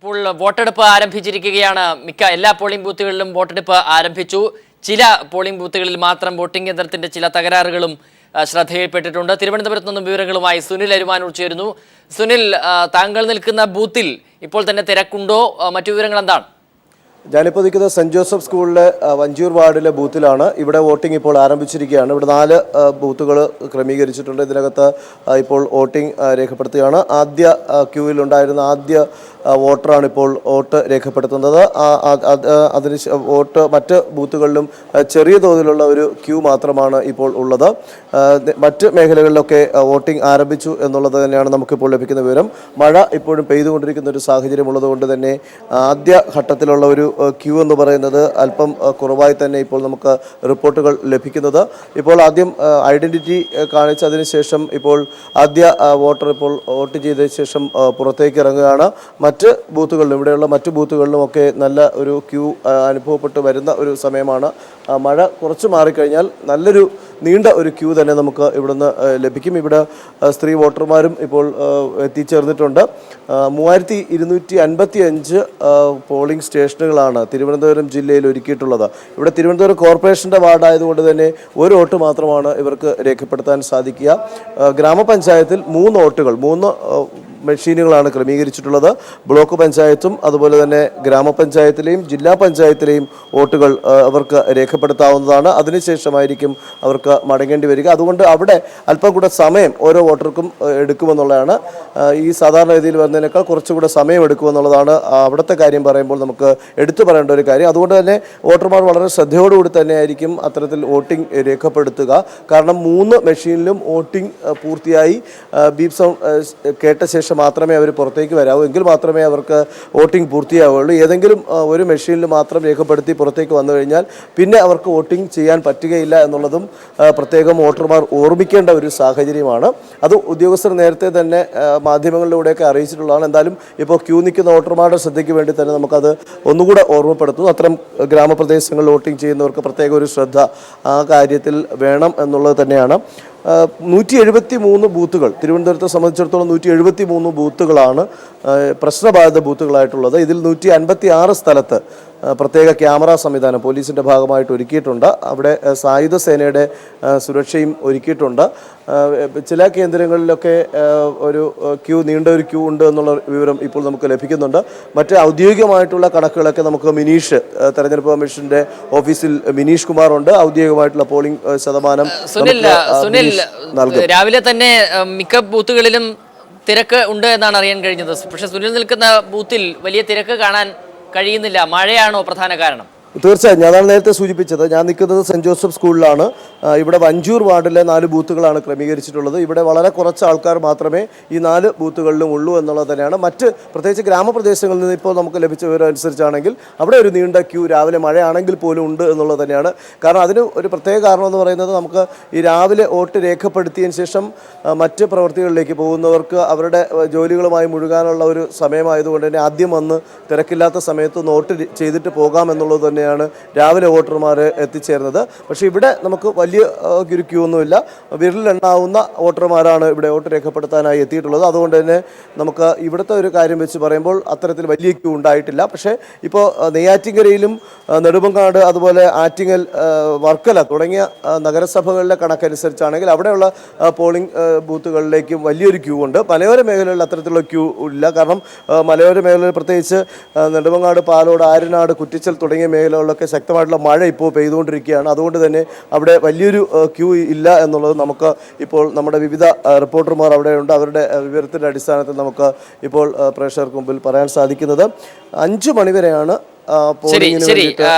ഇപ്പോൾ വോട്ടെടുപ്പ് ആരംഭിച്ചിരിക്കുകയാണ്. മിക്ക എല്ലാ പോളിംഗ് ബൂത്തുകളിലും വോട്ടെടുപ്പ് ആരംഭിച്ചു. ചില പോളിംഗ് ബൂത്തുകളിൽ മാത്രം വോട്ടിംഗ് യന്ത്രത്തിന്റെ ചില തകരാറുകളും ശ്രദ്ധയിൽപ്പെട്ടിട്ടുണ്ട്. തിരുവനന്തപുരത്ത് നിന്നും വിവരങ്ങളുമായി സുനിൽ അരുമാനൂർ ചേരുന്നു. സുനിൽ, താങ്കൾ നിൽക്കുന്ന ബൂത്തിൽ ഇപ്പോൾ തന്നെ തിരക്കുണ്ടോ? മറ്റു വിവരങ്ങൾ എന്താണ്? ഞാനിപ്പോൾ നിൽക്കുന്നത് സെൻറ് ജോസഫ് സ്കൂളിലെ വഞ്ചൂർ വാർഡിലെ ബൂത്തിലാണ്. ഇവിടെ വോട്ടിംഗ് ഇപ്പോൾ ആരംഭിച്ചിരിക്കുകയാണ്. ഇവിടെ 4 ബൂത്തുകൾ ക്രമീകരിച്ചിട്ടുണ്ട്. ഇതിനകത്ത് ഇപ്പോൾ വോട്ടിംഗ് രേഖപ്പെടുത്തുകയാണ്. ആദ്യ ക്യൂവിലുണ്ടായിരുന്ന ആദ്യ വോട്ടറാണ് ഇപ്പോൾ വോട്ട് രേഖപ്പെടുത്തുന്നത്. അതിന് വോട്ട് മറ്റ് ബൂത്തുകളിലും ചെറിയ തോതിലുള്ള ഒരു ക്യൂ മാത്രമാണ് ഇപ്പോൾ ഉള്ളത്. മറ്റ് മേഖലകളിലൊക്കെ വോട്ടിംഗ് ആരംഭിച്ചു എന്നുള്ളത് തന്നെയാണ് നമുക്കിപ്പോൾ ലഭിക്കുന്ന വിവരം. മഴ ഇപ്പോഴും പെയ്തുകൊണ്ടിരിക്കുന്ന ഒരു സാഹചര്യം ഉള്ളതുകൊണ്ട് തന്നെ ആദ്യ ഘട്ടത്തിലുള്ള ഒരു ക്യൂ എന്ന് പറയുന്നത് അല്പം കുറവായി തന്നെ ഇപ്പോൾ നമുക്ക് റിപ്പോർട്ടുകൾ ലഭിക്കുന്നത്. ഇപ്പോൾ ആദ്യം ഐഡൻറ്റിറ്റി കാണിച്ചതിന് ശേഷം ഇപ്പോൾ ആദ്യ വോട്ടർ ഇപ്പോൾ വോട്ട് ചെയ്തതിന് ശേഷം പുറത്തേക്ക് ഇറങ്ങുകയാണ്. മറ്റ് ബൂത്തുകളിലും ഇവിടെയുള്ള മറ്റ് ബൂത്തുകളിലുമൊക്കെ നല്ല ഒരു ക്യൂ അനുഭവപ്പെട്ട് വരുന്ന ഒരു സമയമാണ്. മഴ കുറച്ച് മാറിക്കഴിഞ്ഞാൽ നല്ലൊരു നീണ്ട ഒരു ക്യൂ തന്നെ നമുക്ക് ഇവിടുന്ന് ലഭിക്കും. ഇവിടെ സ്ത്രീ വോട്ടർമാരും ഇപ്പോൾ എത്തിച്ചേർന്നിട്ടുണ്ട്. 3255 പോളിംഗ് സ്റ്റേഷനുകളാണ് തിരുവനന്തപുരം ജില്ലയിൽ ഒരുക്കിയിട്ടുള്ളത്. ഇവിടെ തിരുവനന്തപുരം കോർപ്പറേഷൻ്റെ വാർഡായതുകൊണ്ട് തന്നെ ഒരു വോട്ട് മാത്രമാണ് ഇവർക്ക് രേഖപ്പെടുത്താൻ സാധിക്കുക. ഗ്രാമപഞ്ചായത്തിൽ 3 വോട്ടുകൾ 3 മെഷീനുകളാണ് ക്രമീകരിച്ചിട്ടുള്ളത്. ബ്ലോക്ക് പഞ്ചായത്തും അതുപോലെ തന്നെ ഗ്രാമപഞ്ചായത്തിലെയും ജില്ലാ പഞ്ചായത്തിലെയും വോട്ടുകൾ അവർക്ക് രേഖപ്പെടുത്താവുന്നതാണ്. അതിനുശേഷമായിരിക്കും അവർക്ക് മടങ്ങേണ്ടി വരിക. അതുകൊണ്ട് അവിടെ അല്പം കൂടെ സമയം ഓരോ വോട്ടർക്കും എടുക്കുമെന്നുള്ളതാണ്. ഈ സാധാരണ രീതിയിൽ വരുന്നതിനേക്കാൾ കുറച്ചുകൂടെ സമയം എടുക്കുമെന്നുള്ളതാണ് അവിടുത്തെ കാര്യം പറയുമ്പോൾ നമുക്ക് എടുത്തു പറയേണ്ട ഒരു കാര്യം. അതുകൊണ്ട് തന്നെ വോട്ടർമാർ വളരെ ശ്രദ്ധയോടുകൂടി തന്നെയായിരിക്കും അത്തരത്തിൽ വോട്ടിംഗ് രേഖപ്പെടുത്തുക. കാരണം 3 മെഷീനിലും വോട്ടിംഗ് പൂർത്തിയായി ബീപ്പ് സൗണ്ട് കേട്ട ശേഷം മാത്രമേ അവർ പുറത്തേക്ക് വരാവൂ. എങ്കിൽ മാത്രമേ അവർക്ക് വോട്ടിംഗ് പൂർത്തിയാവുകയുള്ളൂ. ഏതെങ്കിലും ഒരു മെഷീനിൽ മാത്രം രേഖപ്പെടുത്തി പുറത്തേക്ക് വന്നു കഴിഞ്ഞാൽ പിന്നെ അവർക്ക് വോട്ടിംഗ് ചെയ്യാൻ പറ്റുകയില്ല എന്നുള്ളതും പ്രത്യേകം വോട്ടർമാർ ഓർമ്മിക്കേണ്ട ഒരു സാഹചര്യമാണ്. അത് ഉദ്യോഗസ്ഥർ നേരത്തെ തന്നെ മാധ്യമങ്ങളിലൂടെയൊക്കെ അറിയിച്ചിട്ടുള്ളതാണ്. എന്തായാലും ഇപ്പോൾ ക്യൂ നിൽക്കുന്ന വോട്ടർമാരുടെ ശ്രദ്ധയ്ക്ക് വേണ്ടി തന്നെ നമുക്കത് ഒന്നുകൂടെ ഓർമ്മപ്പെടുത്തുന്നു. അത്തരം ഗ്രാമപ്രദേശങ്ങളിൽ വോട്ടിംഗ് ചെയ്യുന്നവർക്ക് പ്രത്യേക ഒരു ശ്രദ്ധ ആ കാര്യത്തിൽ വേണം എന്നുള്ളത് തന്നെയാണ്. 173 ബൂത്തുകൾ തിരുവനന്തപുരത്തെ സംബന്ധിച്ചിടത്തോളം 173 ബൂത്തുകളാണ് പ്രശ്നബാധിത ബൂത്തുകളായിട്ടുള്ളത്. ഇതിൽ 156 സ്ഥലത്ത് പ്രത്യേക ക്യാമറ സംവിധാനം പോലീസിൻ്റെ ഭാഗമായിട്ട് ഒരുക്കിയിട്ടുണ്ട്. അവിടെ സായുധ സേനയുടെ സുരക്ഷയും ഒരുക്കിയിട്ടുണ്ട്. ചില കേന്ദ്രങ്ങളിലൊക്കെ ഒരു നീണ്ട ഒരു ക്യൂ ഉണ്ട് എന്നുള്ള വിവരം ഇപ്പോൾ നമുക്ക് ലഭിക്കുന്നുണ്ട്. മറ്റ് ഔദ്യോഗികമായിട്ടുള്ള കണക്കുകളൊക്കെ നമുക്ക് തെരഞ്ഞെടുപ്പ് കമ്മീഷൻ്റെ ഓഫീസിൽ മിനീഷ് കുമാർ ഉണ്ട്. ഔദ്യോഗികമായിട്ടുള്ള പോളിംഗ് ശതമാനം രാവിലെ തന്നെ മിക്ക ബൂത്തുകളിലും തിരക്ക് ഉണ്ട് എന്നാണ് അറിയാൻ കഴിഞ്ഞത്. പക്ഷെ സുനിൽ നിൽക്കുന്ന ബൂത്തിൽ വലിയ തിരക്ക് കാണാൻ കഴിയുന്നില്ല. മഴയാണോ പ്രധാന കാരണം? തീർച്ചയായും അതാണ് നേരത്തെ സൂചിപ്പിച്ചത്. ഞാൻ നിൽക്കുന്നത് സെൻറ് ജോസഫ് സ്കൂളിലാണ്. ഇവിടെ വഞ്ചൂർ വാർഡിലെ 4 ബൂത്തുകളാണ് ക്രമീകരിച്ചിട്ടുള്ളത്. ഇവിടെ വളരെ കുറച്ച് ആൾക്കാർ മാത്രമേ ഈ 4 ബൂത്തുകളിലും ഉള്ളൂ എന്നുള്ളത് തന്നെയാണ്. പ്രത്യേകിച്ച് ഗ്രാമപ്രദേശങ്ങളിൽ നിന്ന് ഇപ്പോൾ നമുക്ക് ലഭിച്ച വിവരം അനുസരിച്ചാണെങ്കിൽ അവിടെ ഒരു നീണ്ട ക്യൂ രാവിലെ മഴയാണെങ്കിൽ പോലും ഉണ്ട് എന്നുള്ളത് തന്നെയാണ്. കാരണം അതിന് ഒരു പ്രത്യേക കാരണം എന്ന് പറയുന്നത് നമുക്ക് ഈ രാവിലെ വോട്ട് രേഖപ്പെടുത്തിയതിന് ശേഷം മറ്റ് പ്രവൃത്തികളിലേക്ക് പോകുന്നവർക്ക് അവരുടെ ജോലികളുമായി മുഴുകാനുള്ള ഒരു സമയമായതുകൊണ്ട് തന്നെ ആദ്യം വന്ന് തിരക്കില്ലാത്ത സമയത്ത് വോട്ട് ചെയ്തിട്ട് പോകാം എന്നുള്ളത് തന്നെ രാവിലെ വോട്ടർമാർ എത്തിച്ചേർന്നത്. പക്ഷേ ഇവിടെ നമുക്ക് വലിയ ഒരു ക്യൂ ഒന്നുമില്ല. വിരലിലെണ്ണാവുന്ന വോട്ടർമാരാണ് ഇവിടെ വോട്ട് രേഖപ്പെടുത്താനായി എത്തിയിട്ടുള്ളത്. അതുകൊണ്ട് തന്നെ നമുക്ക് ഇവിടുത്തെ ഒരു കാര്യം വെച്ച് പറയുമ്പോൾ അത്തരത്തിൽ വലിയ ക്യൂ ഉണ്ടായിട്ടില്ല. പക്ഷേ ഇപ്പോൾ നെയ്യാറ്റിൻകരയിലും നെടുമങ്ങാട് അതുപോലെ ആറ്റിങ്ങൽ വർക്കല തുടങ്ങിയ നഗരസഭകളിലെ കണക്കനുസരിച്ചാണെങ്കിൽ അവിടെയുള്ള പോളിംഗ് ബൂത്തുകളിലേക്കും വലിയൊരു ക്യൂ ഉണ്ട്. മലയോര മേഖലകളിൽ അത്തരത്തിലുള്ള ക്യൂ ഇല്ല. കാരണം മലയോര മേഖലയിൽ പ്രത്യേകിച്ച് നെടുമങ്ങാട്, പാലോട്, ആര്യനാട്, കുറ്റിച്ചൽ തുടങ്ങിയ മേഖലകളിലൊക്കെ ശക്തമായിട്ടുള്ള മഴ ഇപ്പോൾ പെയ്തുകൊണ്ടിരിക്കുകയാണ്. അതുകൊണ്ട് തന്നെ അവിടെ വലിയൊരു ക്യൂ ഇല്ല എന്നുള്ളത് നമുക്ക് ഇപ്പോൾ നമ്മുടെ വിവിധ റിപ്പോർട്ടർമാർ അവിടെയുണ്ട്. അവരുടെ വിവരത്തിൻ്റെ അടിസ്ഥാനത്തിൽ നമുക്ക് ഇപ്പോൾ പ്രേക്ഷകർക്ക് മുമ്പിൽ പറയാൻ സാധിക്കുന്നത് 5 മണിവരെയാണ് ശരി.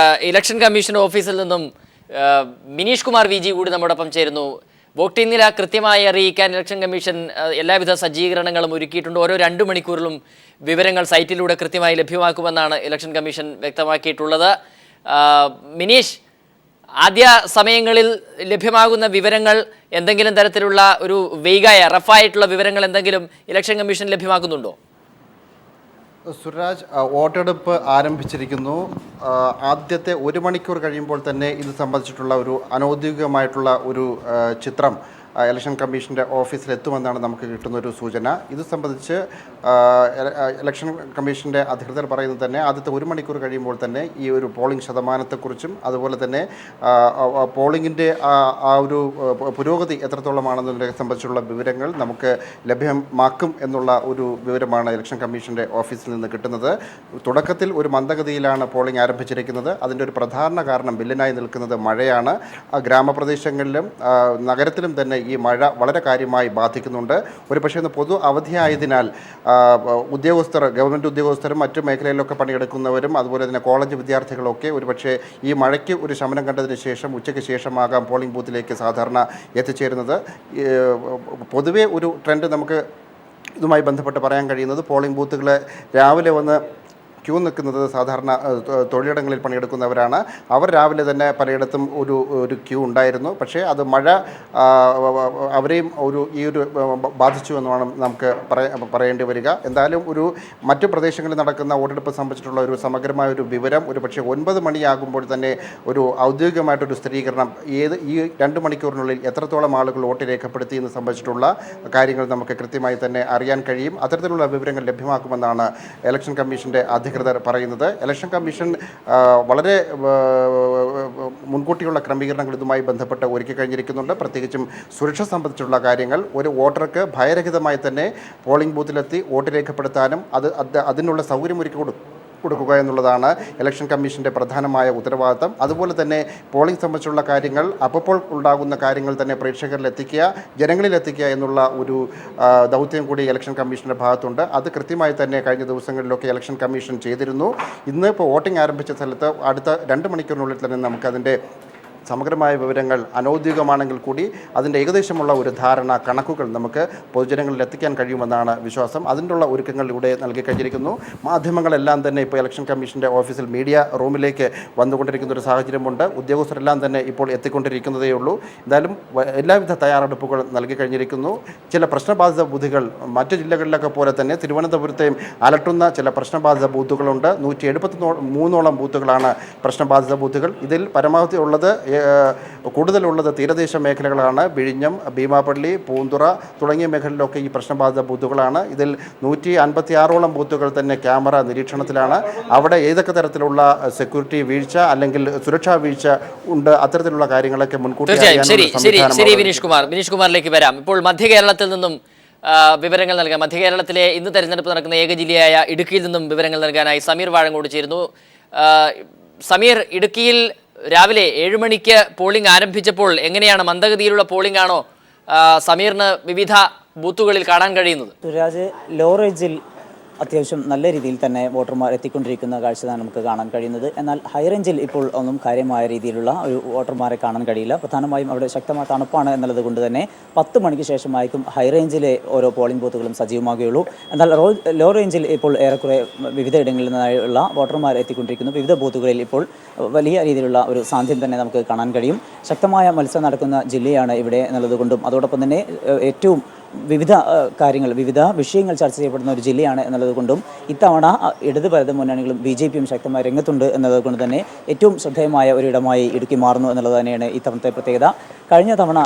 ഇലക്ഷൻ കമ്മീഷൻ ഓഫീസിൽ നിന്നും മിനീഷ് കുമാർ VG കൂടി നമ്മോടൊപ്പം ചേരുന്നു. വോട്ടിംഗ് നില കൃത്യമായി അറിയിക്കാൻ ഇലക്ഷൻ കമ്മീഷൻ എല്ലാവിധ സജ്ജീകരണങ്ങളും ഒരുക്കിയിട്ടുണ്ട്. ഓരോ 2 മണിക്കൂറിലും വിവരങ്ങൾ സൈറ്റിലൂടെ കൃത്യമായി ലഭ്യമാക്കുമെന്നാണ് ഇലക്ഷൻ കമ്മീഷൻ വ്യക്തമാക്കിയിട്ടുള്ളത്. മിനീഷ്, ആദ്യ സമയങ്ങളിൽ ലഭ്യമാകുന്ന വിവരങ്ങൾ എന്തെങ്കിലും തരത്തിലുള്ള ഒരു റഫായിട്ടുള്ള വിവരങ്ങൾ എന്തെങ്കിലും ഇലക്ഷൻ കമ്മീഷൻ ലഭ്യമാക്കുന്നുണ്ടോ? സുരാജ്, വോട്ടെടുപ്പ് ആരംഭിച്ചിരിക്കുന്നു. ആദ്യത്തെ 1 മണിക്കൂർ കഴിയുമ്പോൾ തന്നെ ഇത് സംബന്ധിച്ചിട്ടുള്ള ഒരു അനൗദ്യോഗികമായിട്ടുള്ള ഒരു ചിത്രം ഇലക്ഷൻ കമ്മീഷൻ്റെ ഓഫീസിലെത്തുമെന്നാണ് നമുക്ക് കിട്ടുന്നൊരു സൂചന. ഇത് സംബന്ധിച്ച് ഇലക്ഷൻ കമ്മീഷൻ്റെ അധികൃതർ പറയുന്നത് തന്നെ ആദ്യത്തെ 1 മണിക്കൂർ കഴിയുമ്പോൾ തന്നെ ഈ ഒരു പോളിംഗ് ശതമാനത്തെക്കുറിച്ചും അതുപോലെ തന്നെ പോളിംഗിൻ്റെ ആ ഒരു പുരോഗതി എത്രത്തോളമാണെന്നതിനെ സംബന്ധിച്ചുള്ള വിവരങ്ങൾ നമുക്ക് ലഭ്യമാക്കും എന്നുള്ള ഒരു വിവരമാണ് ഇലക്ഷൻ കമ്മീഷൻ്റെ ഓഫീസിൽ നിന്ന് കിട്ടുന്നത്. തുടക്കത്തിൽ ഒരു മന്ദഗതിയിലാണ് പോളിംഗ് ആരംഭിച്ചിരിക്കുന്നത്. അതിൻ്റെ ഒരു പ്രധാന കാരണം വില്ലനായി നിൽക്കുന്നത് മഴയാണ്. ഗ്രാമപ്രദേശങ്ങളിലും നഗരത്തിലും തന്നെ ഈ മഴ വളരെ കാര്യമായി ബാധിക്കുന്നുണ്ട്. ഒരു പക്ഷേ ഇന്ന് പൊതു അവധിയായതിനാൽ ഉദ്യോഗസ്ഥർ, ഗവൺമെൻറ് ഉദ്യോഗസ്ഥരും മറ്റു മേഖലയിലൊക്കെ പണിയെടുക്കുന്നവരും അതുപോലെ തന്നെ കോളേജ് വിദ്യാർത്ഥികളൊക്കെ ഒരുപക്ഷെ ഈ മഴയ്ക്ക് ഒരു ശമനം കണ്ടതിന് ശേഷം ഉച്ചയ്ക്ക് ശേഷമാകാം പോളിംഗ് ബൂത്തിലേക്ക് സാധാരണ എത്തിച്ചേരുന്നത്. പൊതുവേ ഒരു ട്രെൻഡ് നമുക്ക് ഇതുമായി ബന്ധപ്പെട്ട് പറയാൻ കഴിയുന്നത് പോളിംഗ് ബൂത്തുകൾ രാവിലെ വന്ന് ക്യൂ നിൽക്കുന്നത് സാധാരണ തൊഴിലിടങ്ങളിൽ പണിയെടുക്കുന്നവരാണ്. അവർ രാവിലെ തന്നെ പലയിടത്തും ഒരു ക്യൂ ഉണ്ടായിരുന്നു. പക്ഷേ അത് മഴ അവരെയും ഈ ഒരു ബാധിച്ചു എന്നാണ് നമുക്ക് പറയേണ്ടി വരിക. എന്തായാലും മറ്റു പ്രദേശങ്ങളിൽ നടക്കുന്ന വോട്ടെടുപ്പ് സംബന്ധിച്ചിട്ടുള്ള ഒരു സമഗ്രമായ ഒരു വിവരം ഒരു പക്ഷേ 9 മണിയാകുമ്പോൾ തന്നെ ഒരു ഔദ്യോഗികമായിട്ടൊരു സ്ഥിരീകരണം ഈ 2 മണിക്കൂറിനുള്ളിൽ എത്രത്തോളം ആളുകൾ വോട്ട് രേഖപ്പെടുത്തി എന്ന് സംബന്ധിച്ചിട്ടുള്ള കാര്യങ്ങൾ നമുക്ക് കൃത്യമായി തന്നെ അറിയാൻ കഴിയും. അത്തരത്തിലുള്ള വിവരങ്ങൾ ലഭ്യമാക്കുമെന്നാണ് ഇലക്ഷൻ കമ്മീഷൻ്റെ അധികൃതർ പറയുന്നത്. ഇലക്ഷൻ കമ്മീഷൻ വളരെ മുൻകൂട്ടിയുള്ള ക്രമീകരണങ്ങൾ ഇതുമായി ബന്ധപ്പെട്ട് ഒരുക്കി കഴിഞ്ഞിരിക്കുന്നുണ്ട്. പ്രത്യേകിച്ചും സുരക്ഷ സംബന്ധിച്ചുള്ള കാര്യങ്ങൾ ഒരു വോട്ടർക്ക് ഭയരഹിതമായി തന്നെ പോളിംഗ് ബൂത്തിലെത്തി വോട്ട് രേഖപ്പെടുത്താനും അതിനുള്ള സൗകര്യമൊരുക്കി കൊടുക്കുക എന്നുള്ളതാണ് ഇലക്ഷൻ കമ്മീഷൻ്റെ പ്രധാനമായ ഉത്തരവാദിത്തം. അതുപോലെ തന്നെ പോളിംഗ് സംബന്ധിച്ചുള്ള കാര്യങ്ങൾ അപ്പോൾ ഉണ്ടാകുന്ന കാര്യങ്ങൾ തന്നെ പ്രേക്ഷകരിലെത്തിക്കുക, ജനങ്ങളിലെത്തിക്കുക എന്നുള്ള ഒരു ദൗത്യം കൂടി ഇലക്ഷൻ കമ്മീഷൻ്റെ ഭാഗത്തുണ്ട്. അത് കൃത്യമായി തന്നെ കഴിഞ്ഞ ദിവസങ്ങളിലൊക്കെ ഇലക്ഷൻ കമ്മീഷൻ ചെയ്തിരുന്നു. ഇന്ന് ഇപ്പോൾ വോട്ടിംഗ് ആരംഭിച്ച സ്ഥലത്ത് അടുത്ത 2 മണിക്കൂറിനുള്ളിൽ തന്നെ നമുക്കതിൻ്റെ സമഗ്രമായ വിവരങ്ങൾ അനൗദ്യോഗികമാണെങ്കിൽ കൂടി അതിൻ്റെ ഏകദേശമുള്ള ഒരു ധാരണ, കണക്കുകൾ നമുക്ക് പൊതുജനങ്ങളിൽ എത്തിക്കാൻ കഴിയുമെന്നാണ് വിശ്വാസം. അതിനുള്ള ഒരുക്കങ്ങൾ ഇവിടെ നൽകി കഴിഞ്ഞിരിക്കുന്നു. മാധ്യമങ്ങളെല്ലാം തന്നെ ഇപ്പോൾ ഇലക്ഷൻ കമ്മീഷൻ്റെ ഓഫീസിൽ മീഡിയ റൂമിലേക്ക് വന്നുകൊണ്ടിരിക്കുന്ന ഒരു സാഹചര്യമുണ്ട്. ഉദ്യോഗസ്ഥരെല്ലാം തന്നെ ഇപ്പോൾ എത്തിക്കൊണ്ടിരിക്കുന്നതേ ഉള്ളൂ. എന്തായാലും എല്ലാവിധ തയ്യാറെടുപ്പുകൾ നൽകി കഴിഞ്ഞിരിക്കുന്നു. ചില പ്രശ്നബാധിത ബൂത്തുകൾ മറ്റ് ജില്ലകളിലൊക്കെ പോലെ തന്നെ തിരുവനന്തപുരത്തെയും അലട്ടുന്ന ചില പ്രശ്നബാധിത ബൂത്തുകളുണ്ട്. 173 ബൂത്തുകളാണ് പ്രശ്നബാധിത ബൂത്തുകൾ. ഇതിൽ പരമാവധി ഉള്ളത് കൂടുതലുള്ളത് തീരദേശ മേഖലകളാണ്. വിഴിഞ്ഞം, ഭീമാപള്ളി, പൂന്തുറ തുടങ്ങിയ മേഖലയിലൊക്കെ ഈ പ്രശ്നബാധിത ബൂത്തുകളാണ്. ഇതിൽ 156 ബൂത്തുകൾ തന്നെ ക്യാമറ നിരീക്ഷണത്തിലാണ്. അവിടെ ഏതൊക്കെ തരത്തിലുള്ള സെക്യൂരിറ്റി വീഴ്ച അല്ലെങ്കിൽ സുരക്ഷാ വീഴ്ച ഉണ്ട്, അത്തരത്തിലുള്ള കാര്യങ്ങളൊക്കെ മുൻകൂട്ടി ശരി വിനീഷ് കുമാറിലേക്ക് വരാം. ഇപ്പോൾ മധ്യ കേരളത്തിൽ നിന്നും വിവരങ്ങൾ നൽകാം. മധ്യ കേരളത്തിലെ ഇന്ന് തെരഞ്ഞെടുപ്പ് നടക്കുന്ന ഏക ജില്ലയായ ഇടുക്കിയിൽ നിന്നും വിവരങ്ങൾ നൽകാനായി സമീർ വാഴങ്കോട് ചേരുന്നു. സമീർ, ഇടുക്കിയിൽ രാവിലെ 7 മണിക്ക് പോളിംഗ് ആരംഭിച്ചപ്പോൾ എങ്ങനെയാണ്, മന്ദഗതിയിലുള്ള പോളിംഗ് ആണോ സമീറിന് വിവിധ ബൂത്തുകളിൽ കാണാൻ കഴിയുന്നത്? സുരാജ്, ലോ റേഞ്ചിൽ അത്യാവശ്യം നല്ല രീതിയിൽ തന്നെ വോട്ടർമാർ എത്തിക്കൊണ്ടിരിക്കുന്ന കാഴ്ചയാണ് നമുക്ക് കാണാൻ കഴിയുന്നത്. എന്നാൽ ഹൈ റേഞ്ചിൽ ഇപ്പോൾ ഒന്നും കാര്യമായ രീതിയിലുള്ള ഒരു വോട്ടർമാരെ കാണാൻ കഴിയില്ല. പ്രധാനമായും അവിടെ ശക്തമായ തണുപ്പാണ് എന്നുള്ളത് കൊണ്ട് തന്നെ 10 മണിക്ക് ശേഷമായിരിക്കും ഹൈ റേഞ്ചിലെ ഓരോ പോളിംഗ് ബൂത്തുകളും സജീവമാകുകയുള്ളൂ. എന്നാൽ ലോ റേഞ്ചിൽ ഇപ്പോൾ ഏറെക്കുറെ വിവിധ ഇടങ്ങളിൽ നിന്നുള്ള വോട്ടർമാർ എത്തിക്കൊണ്ടിരിക്കുന്നു. വിവിധ ബൂത്തുകളിൽ ഇപ്പോൾ വലിയ രീതിയിലുള്ള ഒരു സാന്നിധ്യം തന്നെ നമുക്ക് കാണാൻ കഴിയും. ശക്തമായ മത്സരം നടക്കുന്ന ജില്ലയാണ് ഇവിടെ എന്നുള്ളതുകൊണ്ടും അതോടൊപ്പം തന്നെ ഏറ്റവും വിവിധ കാര്യങ്ങൾ, വിവിധ വിഷയങ്ങൾ ചർച്ച ചെയ്യപ്പെടുന്ന ഒരു ജില്ലയാണ് എന്നുള്ളതുകൊണ്ടും ഇത്തവണ ഇടത് വലത് മുന്നണികളും BJPയും ശക്തമായി രംഗത്തുണ്ട് എന്നതുകൊണ്ട് തന്നെ ഏറ്റവും ശ്രദ്ധേയമായ ഒരിടമായി ഇടുക്കി മാറുന്നു എന്നുള്ളത് തന്നെയാണ് ഇത്തവണത്തെ പ്രത്യേകത. കഴിഞ്ഞ തവണ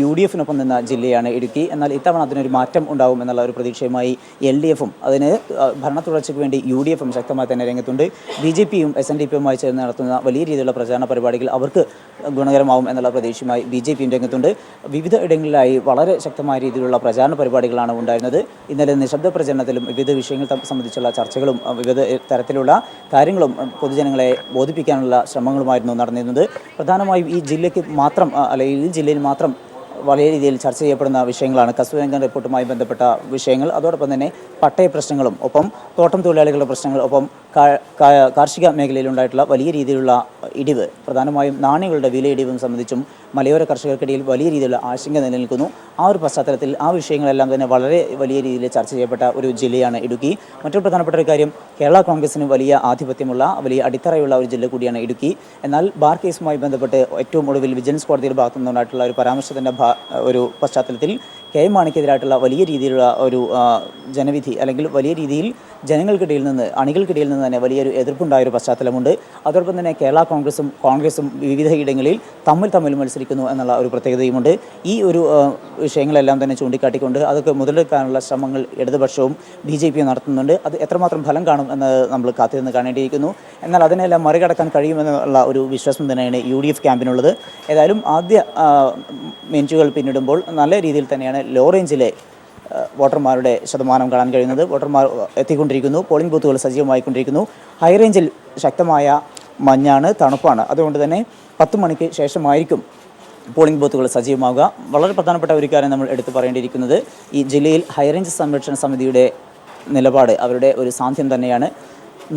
UDFനൊപ്പം നിന്ന ജില്ലയാണ് ഇടുക്കി. എന്നാൽ ഇത്തവണ അതിനൊരു മാറ്റം ഉണ്ടാവും എന്നുള്ള ഒരു പ്രതീക്ഷയുമായി LDFും അതിന് ഭരണ തുടർച്ചയ്ക്ക് വേണ്ടി UDFും ശക്തമായി തന്നെ രംഗത്തുണ്ട്. BJPയും SNDPയുമായി ചേർന്ന് നടത്തുന്ന വലിയ രീതിയിലുള്ള പ്രചാരണ പരിപാടികൾ അവർക്ക് ഗുണകരമാവും എന്നുള്ള പ്രതീക്ഷയുമായി BJPയും രംഗത്തുണ്ട്. വിവിധ ഇടങ്ങളിലായി വളരെ ശക്തമായ രീതിയിലുള്ള പ്രചാരണ പരിപാടികളാണ് ഉണ്ടായിരുന്നത്. ഇന്നലെ നിശബ്ദ പ്രചരണത്തിലും വിവിധ വിഷയങ്ങൾ സംബന്ധിച്ചുള്ള ചർച്ചകളും വിവിധ തരത്തിലുള്ള കാര്യങ്ങളും പൊതുജനങ്ങളെ ബോധിപ്പിക്കാനുള്ള ശ്രമങ്ങളുമായിരുന്നു നടന്നിരുന്നത്. പ്രധാനമായും ഈ ജില്ലയ്ക്ക് മാത്രം അല്ലെങ്കിൽ ഈ ജില്ലയിൽ മാത്രം വലിയ രീതിയിൽ ചർച്ച ചെയ്യപ്പെടുന്ന വിഷയങ്ങളാണ് കസ്തൂരിരംഗൻ റിപ്പോർട്ടുമായി ബന്ധപ്പെട്ട വിഷയങ്ങൾ. അതോടൊപ്പം തന്നെ പട്ടയ പ്രശ്നങ്ങളും ഒപ്പം തോട്ടം തൊഴിലാളികളുടെ പ്രശ്നങ്ങൾ, ഒപ്പം കാർഷിക മേഖലയിലുണ്ടായിട്ടുള്ള വലിയ രീതിയിലുള്ള ഇടിവ്, പ്രധാനമായും നാണ്യങ്ങളുടെ വിലയിടിവും സംബന്ധിച്ചും മലയോര കർഷകർക്കിടയിൽ വലിയ രീതിയിലുള്ള ആശങ്ക നിലനിൽക്കുന്നു. ആ ഒരു പശ്ചാത്തലത്തിൽ ആ വിഷയങ്ങളെല്ലാം തന്നെ വളരെ വലിയ രീതിയിൽ ചർച്ച ചെയ്യപ്പെട്ട ഒരു ജില്ലയാണ് ഇടുക്കി. മറ്റൊരു പ്രധാനപ്പെട്ട ഒരു കാര്യം, കേരള കോൺഗ്രസിന് വലിയ ആധിപത്യമുള്ള വലിയ അടിത്തറയുള്ള ഒരു ജില്ല കൂടിയാണ് ഇടുക്കി. എന്നാൽ ബാർ കേസുമായി ബന്ധപ്പെട്ട് ഏറ്റവും ഒടുവിൽ വിജിലൻസ് കോടതിയുടെ ഭാഗത്തു നിന്നുണ്ടായിട്ടുള്ള ഒരു പരാമർശത്തിൻ്റെ ഒരു പശ്ചാത്തലത്തിൽ കെ എം മാണിക്കെതിരായിട്ടുള്ള വലിയ രീതിയിലുള്ള ഒരു ജനവിധി അല്ലെങ്കിൽ വലിയ രീതിയിൽ ജനങ്ങൾക്കിടയിൽ നിന്ന് അണികൾക്കിടയിൽ നിന്ന് തന്നെ വലിയൊരു എതിർപ്പുണ്ടായ ഒരു പശ്ചാത്തലമുണ്ട്. അതോടൊപ്പം തന്നെ കേരള കോൺഗ്രസും വിവിധ ഇടങ്ങളിൽ തമ്മിൽ മത്സരിക്കുന്നു എന്നുള്ള ഒരു പ്രത്യേകതയുമുണ്ട്. ഈ ഒരു വിഷയങ്ങളെല്ലാം തന്നെ ചൂണ്ടിക്കാട്ടിക്കൊണ്ട് അതൊക്കെ മുതലെടുക്കാനുള്ള ശ്രമങ്ങൾ ഇടതുപക്ഷവും BJP നടത്തുന്നുണ്ട്. അത് എത്രമാത്രം ഫലം കാണും എന്നത് നമ്മൾ കാത്തിരുന്ന് കാണേണ്ടിയിരിക്കുന്നു. എന്നാൽ അതിനെല്ലാം മറികടക്കാൻ കഴിയുമെന്നുള്ള ഒരു വിശ്വാസം തന്നെയാണ് UDF ക്യാമ്പിനുള്ളത്. ഏതായാലും ആദ്യ മിനിറ്റുകൾ പിന്നിടുമ്പോൾ നല്ല രീതിയിൽ തന്നെയാണ് ലോ റേഞ്ചിലെ വോട്ടർമാരുടെ ശതമാനം കാണാൻ കഴിയുന്നത്. വോട്ടർമാർ എത്തിക്കൊണ്ടിരിക്കുന്നു, പോളിംഗ് ബൂത്തുകൾ സജീവമായിക്കൊണ്ടിരിക്കുന്നു. ഹൈ റേഞ്ചിൽ ശക്തമായ മഞ്ഞാണ്, തണുപ്പാണ്. അതുകൊണ്ട് തന്നെ 10 മണിക്ക് ശേഷമായിരിക്കും പോളിംഗ് ബൂത്തുകൾ സജീവമാവുക. വളരെ പ്രധാനപ്പെട്ട ഒരു കാര്യം നമ്മൾ എടുത്തു പറയേണ്ടിയിരിക്കുന്നത് ഈ ജില്ലയിൽ ഹൈറേഞ്ച് സംരക്ഷണ സമിതിയുടെ നിലപാട്, അവരുടെ ഒരു സാന്ധ്യം തന്നെയാണ്.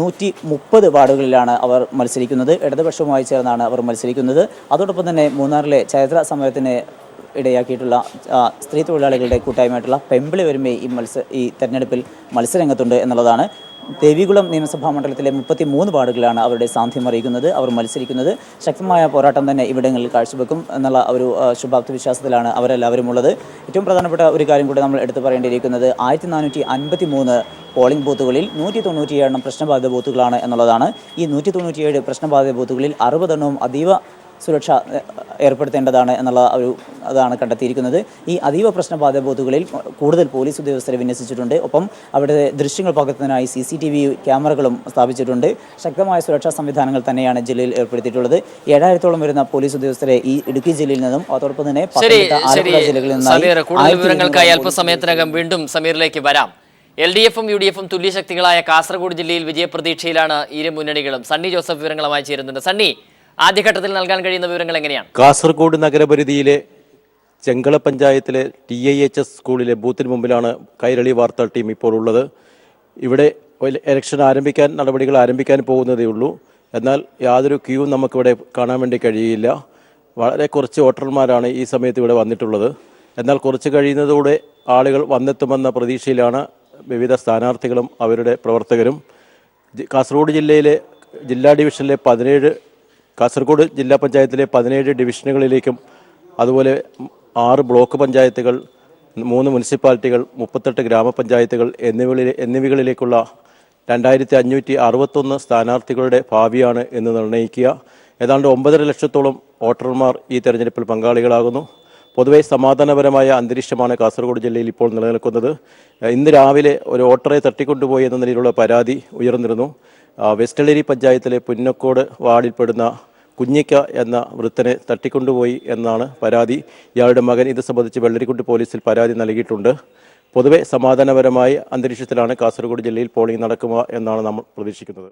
130 വാർഡുകളിലാണ് അവർ മത്സരിക്കുന്നത്. ഇടതുപക്ഷവുമായി ചേർന്നാണ് അവർ മത്സരിക്കുന്നത്. അതോടൊപ്പം തന്നെ മൂന്നാറിലെ ചരിത്ര സമരത്തിന് ഇടയാക്കിയിട്ടുള്ള സ്ത്രീ തൊഴിലാളികളുടെ കൂട്ടായ്മയായിട്ടുള്ള പെമ്പിളി ഒരുമ ഈ തെരഞ്ഞെടുപ്പിൽ മത്സരരംഗത്തുണ്ട് എന്നുള്ളതാണ്. ദേവികുളം നിയമസഭാ മണ്ഡലത്തിലെ 33 വാർഡുകളാണ് അവരുടെ സാന്ധ്യം അറിയിക്കുന്നത്. അവർ മത്സരിക്കുന്നത് ശക്തമായ പോരാട്ടം തന്നെ ഇവിടങ്ങളിൽ കാഴ്ചവെക്കും എന്നുള്ള ഒരു ശുഭാപ്തി വിശ്വാസത്തിലാണ് അവരെല്ലാവരും ഉള്ളത്. ഏറ്റവും പ്രധാനപ്പെട്ട ഒരു കാര്യം കൂടി നമ്മൾ എടുത്തു പറയേണ്ടിയിരിക്കുന്നത് 1453 പോളിംഗ് ബൂത്തുകളിൽ 197 പ്രശ്നബാധിത ബൂത്തുകളാണ് എന്നുള്ളതാണ്. ഈ 197 പ്രശ്നബാധിത ബൂത്തുകളിൽ 60 എണ്ണവും അതീവ സുരക്ഷ ഏർപ്പെടുത്തേണ്ടതാണ് എന്നുള്ള അതാണ് കണ്ടെത്തിയിരിക്കുന്നത്. ഈ അതീവ പ്രശ്നബാധിത ബൂത്തുകളിൽ കൂടുതൽ പോലീസ് ഉദ്യോഗസ്ഥരെ വിന്യസിച്ചിട്ടുണ്ട്. ഒപ്പം അവിടെ ദൃശ്യങ്ങൾ പകർത്തുന്നതിനായി CCTV ക്യാമറകളും സ്ഥാപിച്ചിട്ടുണ്ട്. ശക്തമായ സുരക്ഷാ സംവിധാനങ്ങൾ തന്നെയാണ് ജില്ലയിൽ ഏർപ്പെടുത്തിയിട്ടുള്ളത്. 7000-ഓളം വരുന്ന പോലീസ് ഉദ്യോഗസ്ഥരെ ഈ ഇടുക്കി ജില്ലയിൽ നിന്നും അതോടൊപ്പം തന്നെ ആലപ്പുഴ ജില്ലകളിൽ നിന്നായി. കൂടുതൽ വിവരങ്ങൾക്കായി അല്പസമയത്തിനകം വീണ്ടും സമീറിലേക്ക് വരാം. LDF-ഉം UDF-ഉം തുല്യശക്തികളായ കാസർഗോഡ് ജില്ലയിൽ വിജയപ്രതീക്ഷയിലാണ് ഇരു മുന്നണികളും. സണ്ണി ജോസഫ് വിവരങ്ങളുമായി ചേരുന്നുണ്ട്. സണ്ണി, ആദ്യഘട്ടത്തിൽ നൽകാൻ കഴിയുന്ന വിവരങ്ങൾ എങ്ങനെയാണ്? കാസർഗോഡ് നഗരപരിധിയിലെ ചെങ്കള പഞ്ചായത്തിലെ TIHS സ്കൂളിലെ ബൂത്തിന് മുമ്പിലാണ് കൈരളി വാർത്താ ടീം ഇപ്പോൾ ഉള്ളത്. ഇവിടെ ഇലക്ഷൻ നടപടികൾ ആരംഭിക്കാൻ പോകുന്നതേ ഉള്ളൂ. എന്നാൽ യാതൊരു ക്യൂവും നമുക്കിവിടെ കാണാൻ വേണ്ടി കഴിയില്ല. വളരെ കുറച്ച് വോട്ടർമാരാണ് ഈ സമയത്ത് ഇവിടെ വന്നിട്ടുള്ളത്. എന്നാൽ കുറച്ച് കഴിയുന്നതോടെ ആളുകൾ വന്നെത്തുമെന്ന പ്രതീക്ഷയിലാണ് വിവിധ സ്ഥാനാർത്ഥികളും അവരുടെ പ്രവർത്തകരും. കാസർഗോഡ് ജില്ലാ ഡിവിഷനിലെ കാസർഗോഡ് ജില്ലാ പഞ്ചായത്തിലെ 17 ഡിവിഷനുകളിലേക്കും അതുപോലെ 6 ബ്ലോക്ക് പഞ്ചായത്തുകൾ, 3 മുനിസിപ്പാലിറ്റികൾ, 38 ഗ്രാമപഞ്ചായത്തുകൾ എന്നിവകളിലേക്കുള്ള 2561 സ്ഥാനാർത്ഥികളുടെ ഭാവിയാണ് എന്ന് നിർണ്ണയിക്കുക. ഏതാണ്ട് 9.5 ലക്ഷത്തോളം വോട്ടർമാർ ഈ തെരഞ്ഞെടുപ്പിൽ പങ്കാളികളാകുന്നു. പൊതുവെ സമാധാനപരമായ അന്തരീക്ഷമാണ് കാസർഗോഡ് ജില്ലയിൽ ഇപ്പോൾ നിലനിൽക്കുന്നത്. ഇന്ന് രാവിലെ ഒരു വോട്ടറെ തട്ടിക്കൊണ്ടുപോയി എന്ന നിലയിലുള്ള പരാതി ഉയർന്നിരുന്നു. വെസ്റ്റളേരി പഞ്ചായത്തിലെ പുന്നക്കോട് വാർഡിൽപ്പെടുന്ന കുഞ്ഞിക്ക എന്ന വൃദ്ധനെ തട്ടിക്കൊണ്ടുപോയി എന്നാണ് പരാതി. ഇയാളുടെ മകൻ ഇത് സംബന്ധിച്ച് വെള്ളരിക്കുണ്ട് പോലീസിൽ പരാതി നൽകിയിട്ടുണ്ട്. പൊതുവെ സമാധാനപരമായ അന്തരീക്ഷത്തിലാണ് കാസർഗോഡ് ജില്ലയിൽ പോളിംഗ് നടക്കുക എന്നാണ് നമ്മൾ പ്രതീക്ഷിക്കുന്നത്.